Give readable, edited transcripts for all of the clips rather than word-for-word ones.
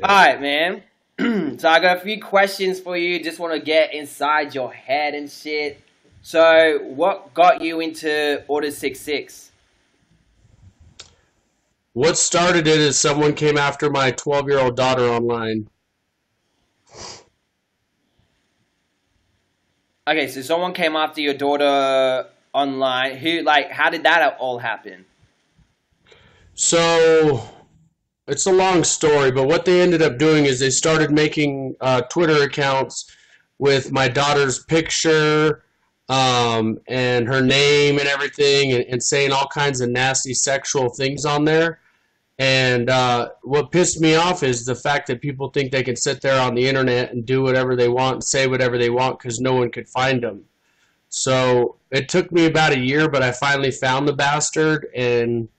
All right, man. So I got a few questions for you. Just want to get inside your head and shit. So, what got you into Order 66? What started it is someone came after my 12-year-old daughter online. Okay, so someone came after your daughter online. Who, like, how did that all happen? So it's a long story, but what they ended up doing is they started making Twitter accounts with my daughter's picture and her name and everything, and saying all kinds of nasty sexual things on there. And what pissed me off is the fact that people think they can sit there on the internet and do whatever they want and say whatever they want because no one could find them. So it took me about a year, but I finally found the bastard and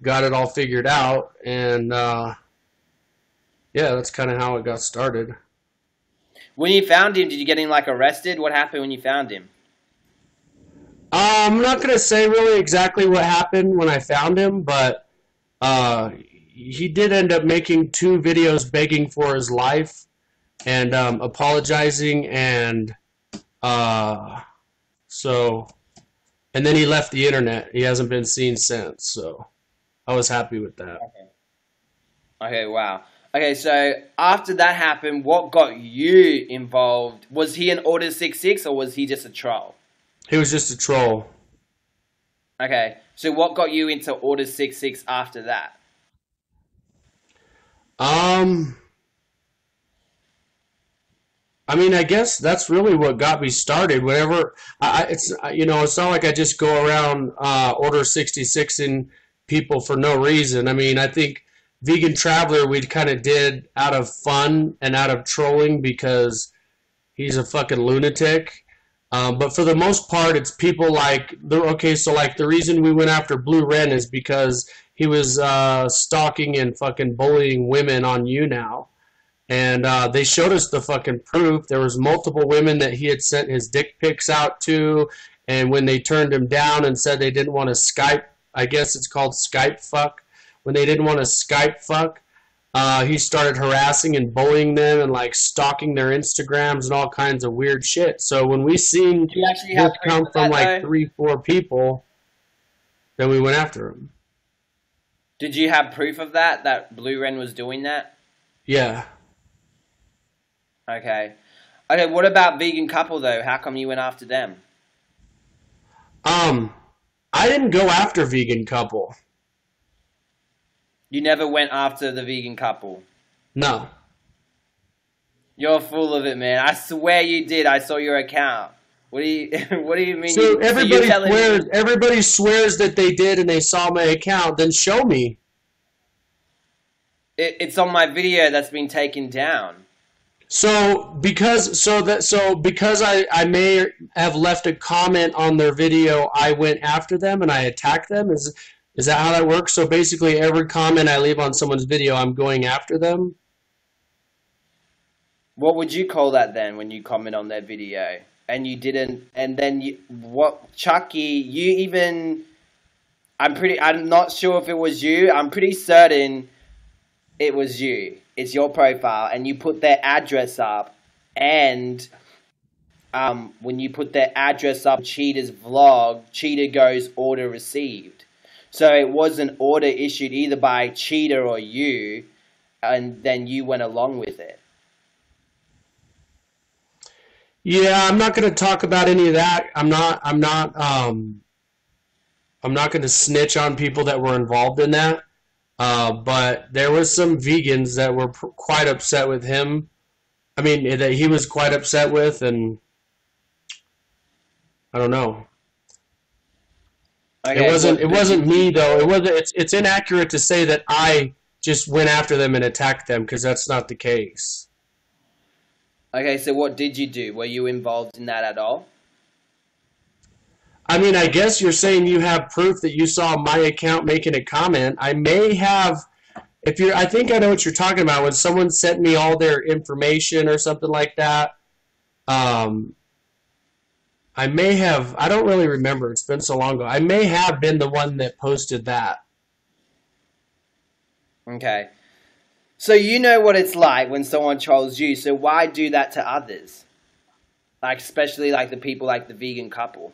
got it all figured out. And yeah, that's kind of how it got started. When you found him, did you get him, like, arrested? What happened when you found him? I'm not going to say really exactly what happened when I found him, but he did end up making two videos begging for his life and apologizing, and uh, so, and then he left the internet. He hasn't been seen since, so I was happy with that. Okay, wow. Okay, so after that happened, what got you involved? Was he an Order 66 or was he just a troll? He was just a troll. Okay, so what got you into Order 66 after that? Um, I mean, I guess that's really what got me started. Whenever it's not like I just go around Order 66 in people for no reason. I mean, I think Vegan Traveler we kind of did out of fun and out of trolling because he's a fucking lunatic. But for the most part, it's people like okay. So like the reason we went after Blue Wren is because he was stalking and fucking bullying women on you now. And they showed us the fucking proof. There was multiple women that he had sent his dick pics out to, and when they turned him down and said they didn't want to Skype, I guess it's called Skype fuck. When they didn't want to Skype fuck, he started harassing and bullying them and like stalking their Instagrams and all kinds of weird shit. So when we seen Do you actually this have proof come of from that, like though? three, four people, then we went after him. Did you have proof of that, that Blue Wren was doing that? Yeah. Okay. Okay, what about Vegan Couple, though? How come you went after them? Um, I didn't go after Vegan Couple. You never went after the Vegan Couple. No. You're full of it, man. I swear you did. I saw your account. What do you what do you mean So so you're telling me everybody swears that they did and they saw my account, then show me. it's on my video that's been taken down? Because I may have left a comment on their video, I went after them and I attacked them. Is that how that works? So basically every comment I leave on someone's video, I'm going after them. What would you call that then when you comment on their video? And you didn't, and then Chucky, I'm not sure if it was you. I'm pretty certain it was you. It's your profile, and you put their address up, and when you put their address up, Cheetah's vlog, Cheetah goes order received. So it was an order issued either by Cheetah or you, and then you went along with it. Yeah, I'm not going to talk about any of that. I'm not going to snitch on people that were involved in that. But there was some vegans that were quite upset with him. I mean, that he was quite upset with, and I don't know. Okay, It wasn't me though. It wasn't. It's inaccurate to say that I just went after them and attacked them because that's not the case. okay, so what did you do? Were you involved in that at all? I mean, I guess you're saying you have proof that you saw my account making a comment. I may have, I think I know what you're talking about. When someone sent me all their information or something like that, um, I may have, I don't really remember. It's been so long ago. I may have been the one that posted that. Okay. So you know what it's like when someone trolls you. So why do that to others? Like especially like the people like the vegan couple.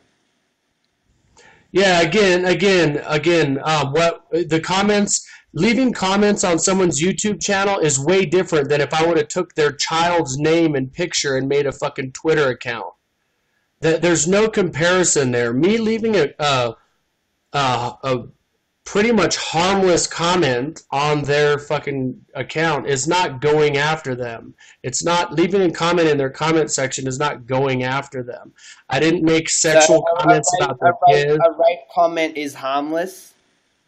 Yeah, again. What the comments, leaving comments on someone's YouTube channel is way different than if I would have took their child's name and picture and made a fucking Twitter account. There's no comparison there. Me leaving a pretty much harmless comment on their fucking account is not going after them. It's not leaving a comment in their comment section is not going after them. I didn't make So sexual comments about their kids. a rape comment is harmless.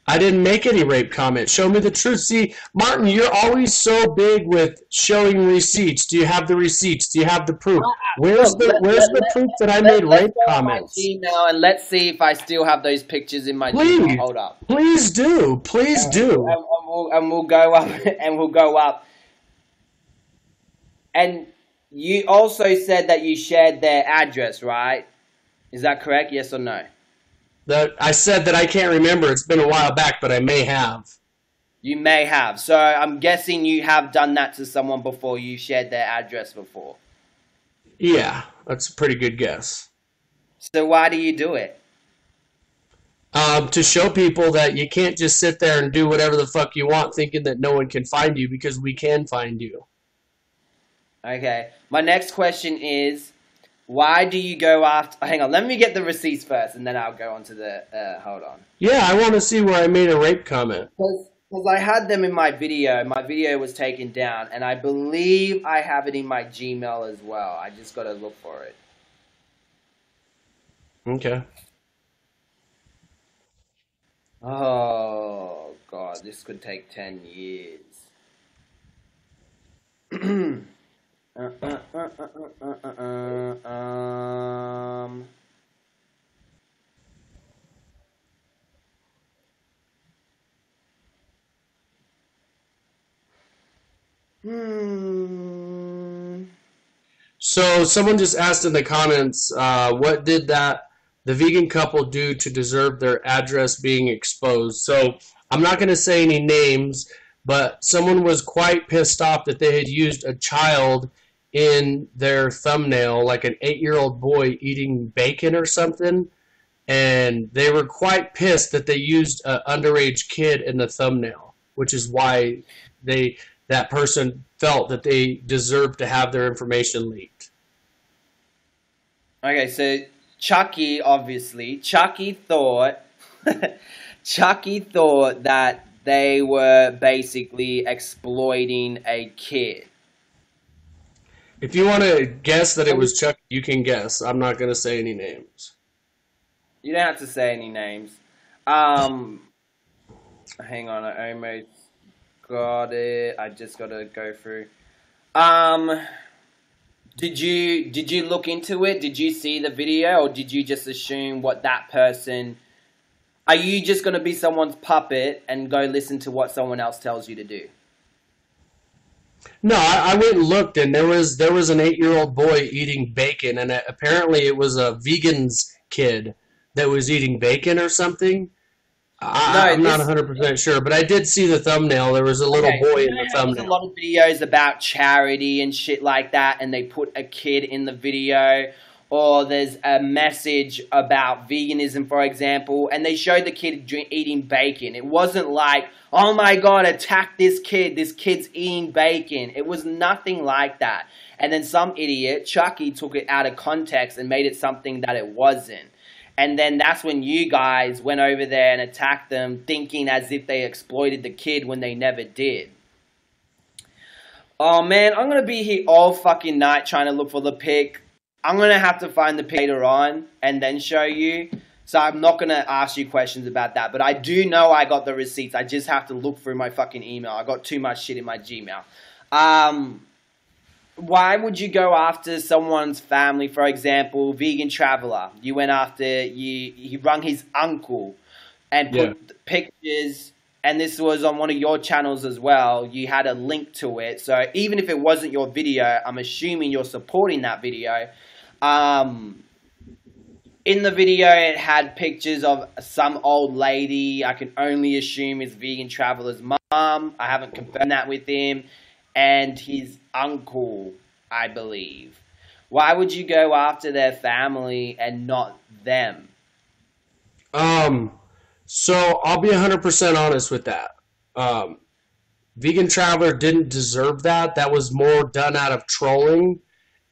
I didn't make any rape comments. Show me the truth. See, Martin, you're always so big with showing receipts. Do you have the receipts? Do you have the proof? Where's the proof that I made rape comments? Gmail and let's see if I still have those pictures in my Please, Gmail. Hold up. please do, please do. And we'll go up and we'll go up. And you also said that you shared their address, right? Is that correct? Yes or no? That I said that I can't remember. It's been a while back, but I may have. You may have. So I'm guessing you have done that to someone before. You shared their address before. Yeah, that's a pretty good guess. So why do you do it? To show people that you can't just sit there and do whatever the fuck you want thinking that no one can find you, because we can find you. Okay. My next question is, why do you go after... Hang on, let me get the receipts first, and then I'll go on to the... hold on. Yeah, I want to see where I made a rape comment. Because I had them in my video. My video was taken down, and I believe I have it in my Gmail as well. I just got to look for it. Okay. Oh, God, this could take 10 years. So someone just asked in the comments, what did the vegan couple do to deserve their address being exposed? So I'm not going to say any names, but someone was quite pissed off that they had used a child in their thumbnail, like an 8-year-old boy eating bacon or something. And they were quite pissed that they used an underage kid in the thumbnail, which is why that person felt that they deserved to have their information leaked. Okay, so Chucky thought Chucky thought that they were basically exploiting a kid. If you want to guess that it was Chucky, you can guess. I'm not going to say any names. You don't have to say any names. Hang on, I almost got it. I just got to go through. Did you look into it? Did you see the video, or did you just assume what that person... Are you just going to be someone's puppet and go listen to what someone else tells you to do? No, I went and looked, and there was an 8-year-old boy eating bacon, and apparently it was a vegan's kid that was eating bacon or something. I'm not 100% sure, but I did see the thumbnail. There was a little boy in the thumbnail. There's a lot of videos about charity and shit like that, and they put a kid in the video. Or there's a message about veganism, for example, and they showed the kid eating bacon. It wasn't like, oh my God, attack this kid's eating bacon. It was nothing like that. And then some idiot, Chucky, took it out of context and made it something that it wasn't. And then that's when you guys went over there and attacked them, thinking as if they exploited the kid when they never did. Oh man, I'm going to be here all fucking night trying to look for the pic. I'm going to have to find the pic later on and then show you. So I'm not going to ask you questions about that. But I do know I got the receipts. I just have to look through my fucking email. I got too much shit in my Gmail. Why would you go after someone's family? For example, Vegan Traveler. You went after, he rung his uncle and put pictures, and this was on one of your channels as well. You had a link to it. So even if it wasn't your video, I'm assuming you're supporting that video. If in the video, it had pictures of some old lady. I can only assume it's Vegan Traveler's mum. I haven't confirmed that with him. And his uncle, I believe. Why would you go after their family and not them? So I'll be 100% honest with that. Vegan Traveler didn't deserve that. That was more done out of trolling.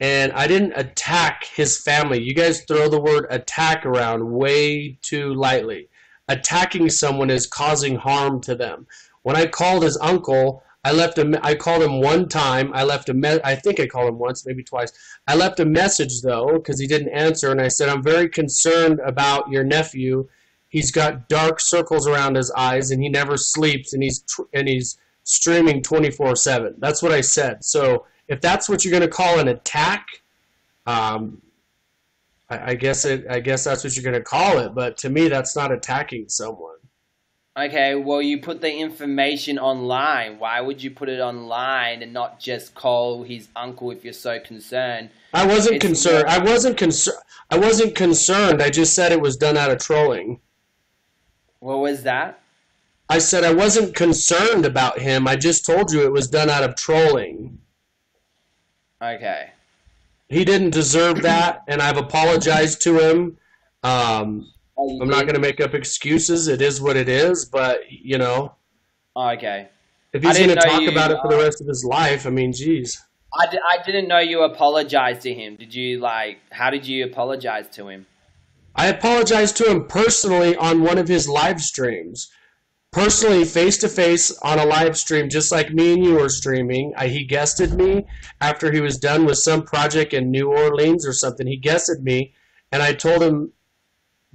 And I didn't attack his family. You guys throw the word attack around way too lightly. Attacking someone is causing harm to them. When I called his uncle, I called him one time. I think I called him once, maybe twice. I left a message, though, because he didn't answer. And I said, I'm very concerned about your nephew. He's got dark circles around his eyes, and he never sleeps, and he's streaming 24/7. That's what I said. So if that's what you're going to call an attack, I guess that's what you're going to call it. But to me, that's not attacking someone. Okay, well, you put the information online. Why would you put it online and not just call his uncle if you're so concerned? I wasn't concerned. I wasn't concerned. I just said it was done out of trolling. What was that? I said I wasn't concerned about him. I just told you it was done out of trolling. Okay. He didn't deserve that, and I've apologized to him. I'm not going to make up excuses. It is what it is, but, you know. Okay. If he's going to talk about it for the rest of his life, I mean, geez. I didn't know you apologized to him. How did you apologize to him? I apologized to him personally on one of his live streams. Personally, face-to-face on a live stream, just like me and you were streaming. He guested me after he was done with some project in New Orleans or something. He guested me, and I told him,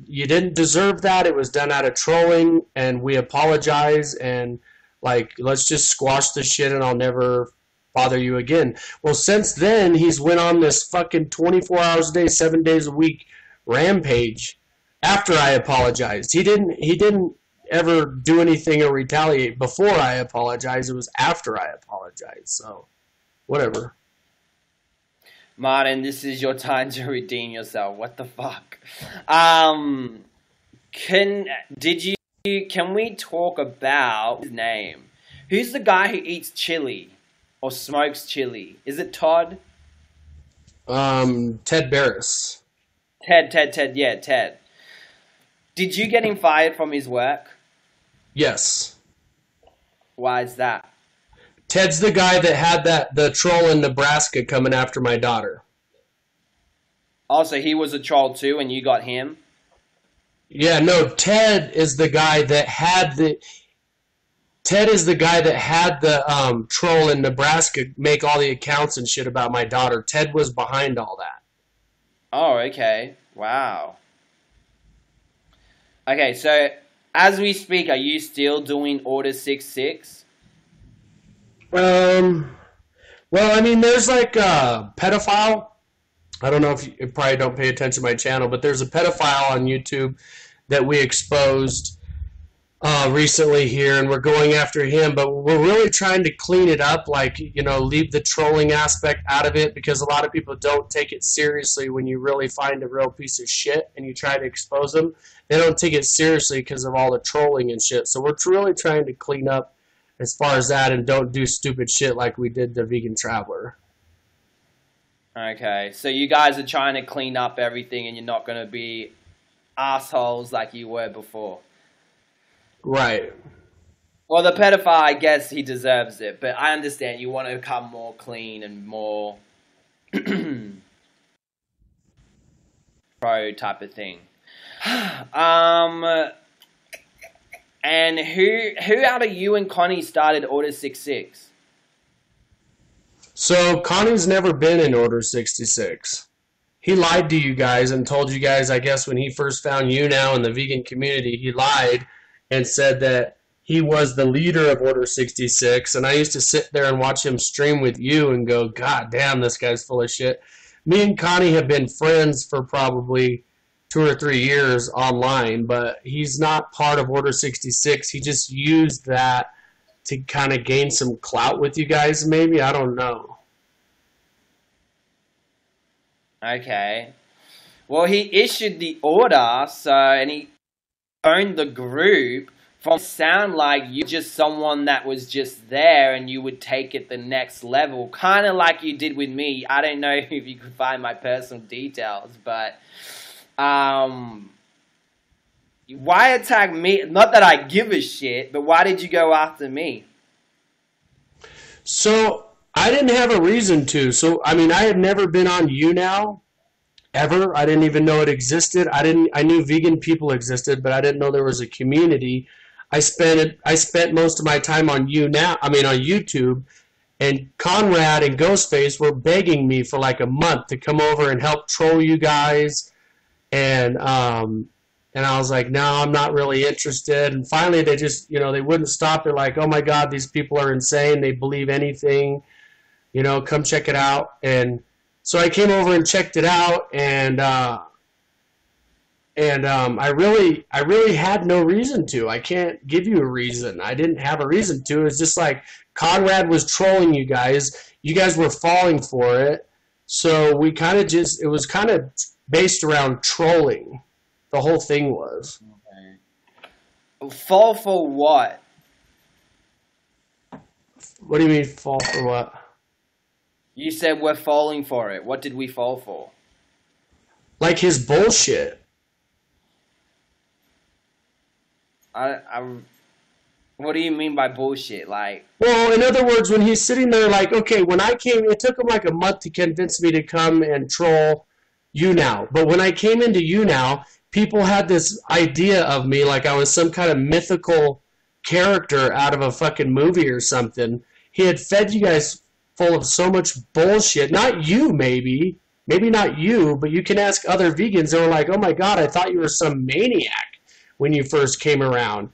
you didn't deserve that. It was done out of trolling, and we apologize, and, let's just squash this shit, and I'll never bother you again. Well, since then, he's went on this fucking 24 hours a day, 7 days a week rampage after I apologized. He didn't ever do anything or retaliate before I apologized. It was after I apologized. So, whatever. Martin, this is your time to redeem yourself. What the fuck? Can we talk about his name? Who's the guy who eats chili or smokes chili? Is it Todd? Ted Barris. Ted. Yeah, Ted. Did you get him fired from his work? Yes. Why is that? Ted's the guy that had the troll in Nebraska coming after my daughter. Also, he was a troll too, and you got him? Yeah, no, Ted is the guy that had the troll in Nebraska make all the accounts and shit about my daughter. Ted was behind all that. Oh, okay. Wow. Okay, so as we speak, are you still doing Order 66? Well, I mean, there's like a pedophile. I don't know if you probably don't pay attention to my channel, but there's a pedophile on YouTube that we exposed recently here, and we're going after him, but we're really trying to clean it up, leave the trolling aspect out of it, because a lot of people don't take it seriously when you really find a real piece of shit and you try to expose them. They don't take it seriously because of all the trolling and shit. So we're really trying to clean up as far as that and don't do stupid shit like we did to Vegan Traveler. Okay, so you guys are trying to clean up everything and you're not going to be assholes like you were before. Right. Well, the pedophile, I guess he deserves it, but I understand you want to become more clean and more pro type of thing. And who out of you and Connie started Order 66? So Connie's never been in Order 66. He lied to you guys and told you guys, I guess, when he first found you now in the vegan community, he lied and said that he was the leader of Order 66. And I used to sit there and watch him stream with you and go, God damn, this guy's full of shit. Me and Connie have been friends for probably 2 or 3 years online, but he's not part of Order 66. He just used that to kind of gain some clout with you guys, maybe. I don't know. Okay. Well, he issued the order, and he owned the group. From sound like you just someone that was just there and you would take it the next level, kind of like you did with me. I don't know if you could find my personal details, but why attack me? Not that I give a shit, but why did you go after me? So I didn't have a reason to. So I mean, I had never been on You Now ever. I didn't even know it existed. I knew vegan people existed, but I didn't know there was a community. I spent most of my time on You Now. I mean, on YouTube, and Conrad and Ghostface were begging me for like a month to come over and help troll you guys, and I was like, no, I'm not really interested. And finally, they just, they wouldn't stop. They're like, oh my God, these people are insane. They believe anything. Come check it out. And so I came over and checked it out, and I really had no reason to. I can't give you a reason. I didn't have a reason to. It's just like Conrad was trolling you guys. You guys were falling for it. So it was kind of based around trolling. The whole thing was. Okay. Fall for what? What do you mean fall for what? You said we're falling for it. What did we fall for? Like his bullshit. What do you mean by bullshit? Like, well, in other words, when he's sitting there like, okay, when I came, it took him like a month to convince me to come and troll You Now. But when I came into You Now, people had this idea of me like I was some kind of mythical character out of a fucking movie or something. He had fed you guys full of so much bullshit. Not you, maybe not you, but you can ask other vegans. They were like, oh my God, I thought you were some maniac when you first came around.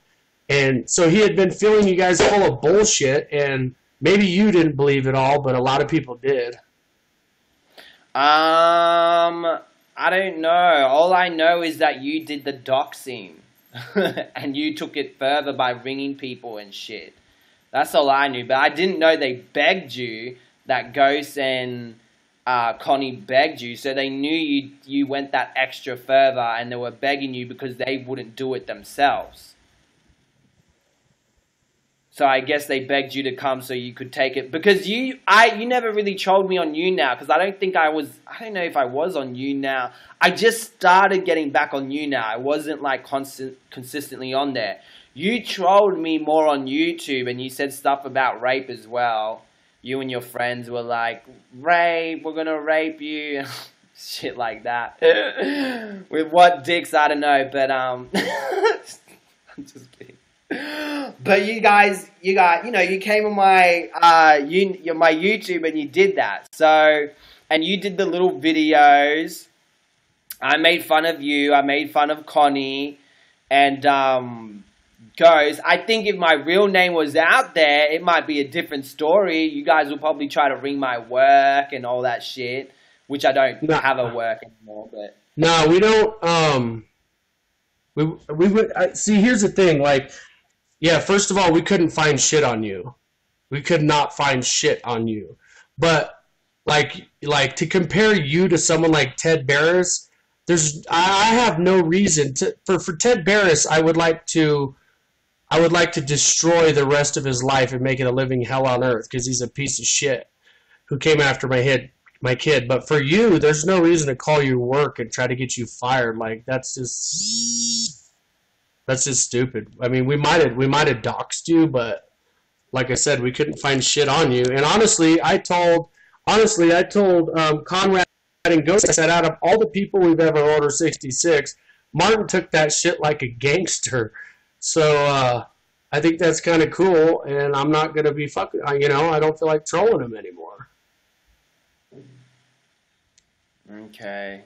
And so he had been filling you guys full of bullshit, and maybe you didn't believe it all, but a lot of people did. I don't know. All I know is that you did the doxing. And you took it further by ringing people and shit. That's all I knew. But I didn't know they begged you, that Ghost and Connie begged you. So they knew you went that extra further, and they were begging you because they wouldn't do it themselves. So I guess they begged you to come so you could take it. Because you never really trolled me on You Now. Because I don't know if I was on You Now. I just started getting back on You Now. I wasn't like consistently on there. You trolled me more on YouTube, and you said stuff about rape as well. You and your friends were like, rape, we're gonna rape you. Shit like that. With what dicks, I don't know. But, I'm just kidding. But you came on my my YouTube and you did that. So, and you did the little videos. I made fun of you. I made fun of Connie, and Ghost. I think if my real name was out there, it might be a different story. You guys will probably try to ring my work and all that shit, which I don't have a work anymore. But no, we don't. We would see. Here's the thing, like. Yeah, first of all, we couldn't find shit on you. We could not find shit on you. But like to compare you to someone like Ted Barris, I have no reason to for Ted Barris. I would like to destroy the rest of his life and make it a living hell on earth because he's a piece of shit who came after my kid. But for you, there's no reason to call you work and try to get you fired. Like that's just stupid. I mean, we might have doxed you, but like I said, we couldn't find shit on you. And honestly, I told Conrad and Ghost, I said, out of all the people we've ever ordered 66, Martin took that shit like a gangster. So I think that's kind of cool, and I'm not gonna be fucking. I don't feel like trolling him anymore. Okay.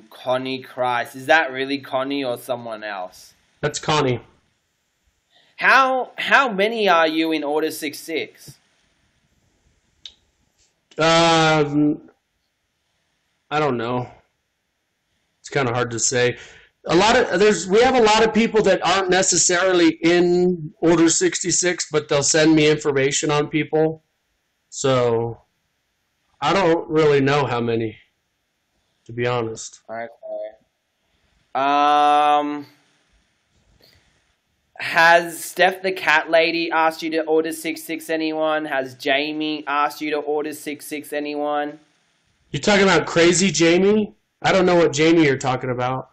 Connie Christ. Is that really Connie or someone else? That's Connie. How many are you in Order 66? I don't know. It's kind of hard to say. We have a lot of people that aren't necessarily in Order 66, but they'll send me information on people. So I don't really know how many. to be honest. Okay. Um, has Steph the cat lady asked you to order 6-6 anyone? Has Jamie asked you to order 6-6 anyone? You talking about Crazy Jamie? I don't know what Jamie you're talking about.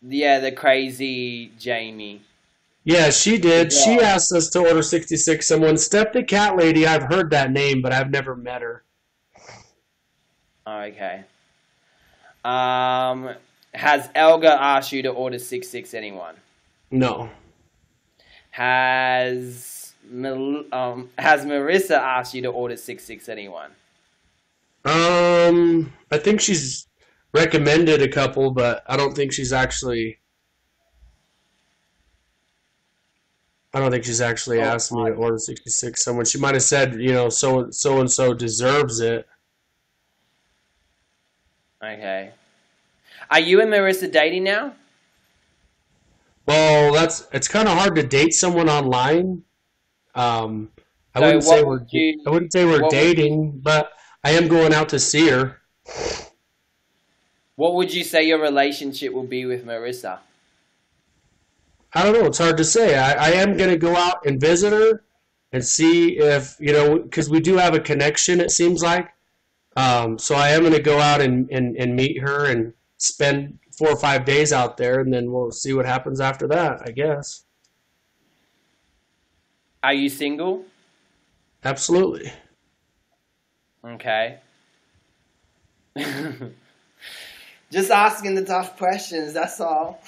Yeah, the crazy Jamie. Yeah, she The did. She girl. asked us to order 66. Someone, Steph the Cat Lady, I've heard that name, but I've never met her. Okay. Has Elga asked you to order 6-6 anyone? No. Has Marissa asked you to order 6-6 anyone? I think she's recommended a couple, but I don't think she's actually. I don't think she's actually Oh, asked me to order 66. Someone she might have said, you know, so and so deserves it. okay. Are you and Marissa dating now? Well, it's kind of hard to date someone online. Um, I So wouldn't say what we're would you I wouldn't say we're what would dating, but I am going out to see her. what would you say your relationship will be with Marissa? I don't know. It's hard to say. I am going to go out and visit her and see if, you know, because we do have a connection, it seems like. So I am going to go out and meet her and spend 4 or 5 days out there, and then we'll see what happens after that, I guess. Are you single? Absolutely. Okay. Just asking the tough questions, that's all.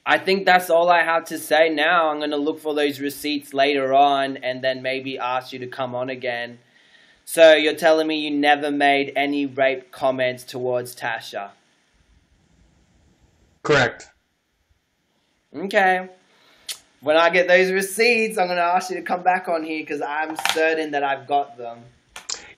I think that's all I have to say now. I'm going to look for those receipts later on and then maybe ask you to come on again. So you're telling me you never made any rape comments towards Tasha? Correct. Okay. When I get those receipts, I'm going to ask you to come back on here because I'm certain that I've got them.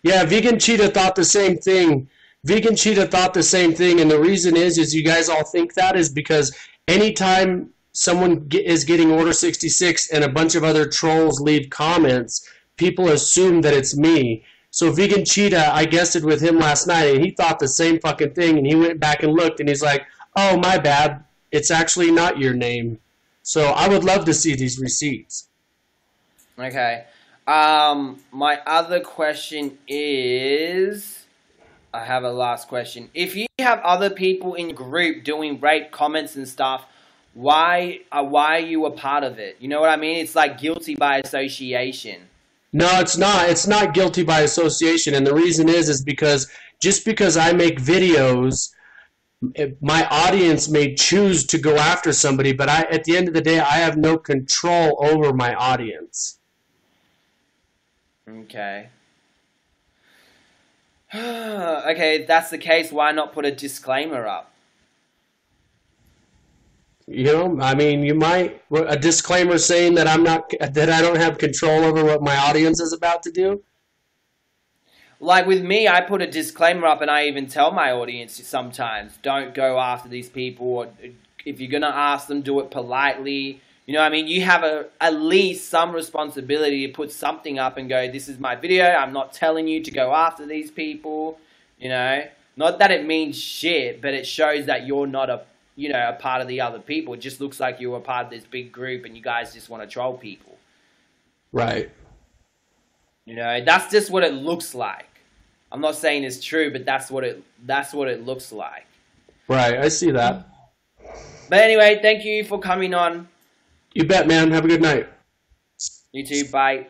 Yeah, Vegan Cheetah thought the same thing. Vegan Cheetah thought the same thing, and the reason is you guys all think that is because anytime someone is getting Order 66 and a bunch of other trolls leave comments, people assume that it's me. So Vegan Cheetah, I guessed it with him last night, and he thought the same fucking thing, and he went back and looked, and he's like, oh, my bad, it's actually not your name. So I would love to see these receipts. Okay. My other question is, I have a last question. If you have other people in your group doing rape comments and stuff, why are you a part of it? You know what I mean? It's like guilty by association. No, it's not. It's not guilty by association, and the reason is because just because I make videos, my audience may choose to go after somebody, but at the end of the day, I have no control over my audience. Okay. Okay, if that's the case, why not put a disclaimer up? You know, I mean, you might a disclaimer saying that I don't have control over what my audience is about to do. Like with me, I put a disclaimer up and I even tell my audience sometimes, don't go after these people, or if you're going to ask them, do it politely. You know what I mean? You have at least some responsibility to put something up and go, this is my video, I'm not telling you to go after these people, you know? Not that it means shit, but it shows that you're not a part of the other people. It just looks like you're a part of this big group and you guys just want to troll people. Right. You know, that's just what it looks like. I'm not saying it's true, but that's what it looks like. Right, I see that. But anyway, thank you for coming on. You bet, man. Have a good night. You too, bye.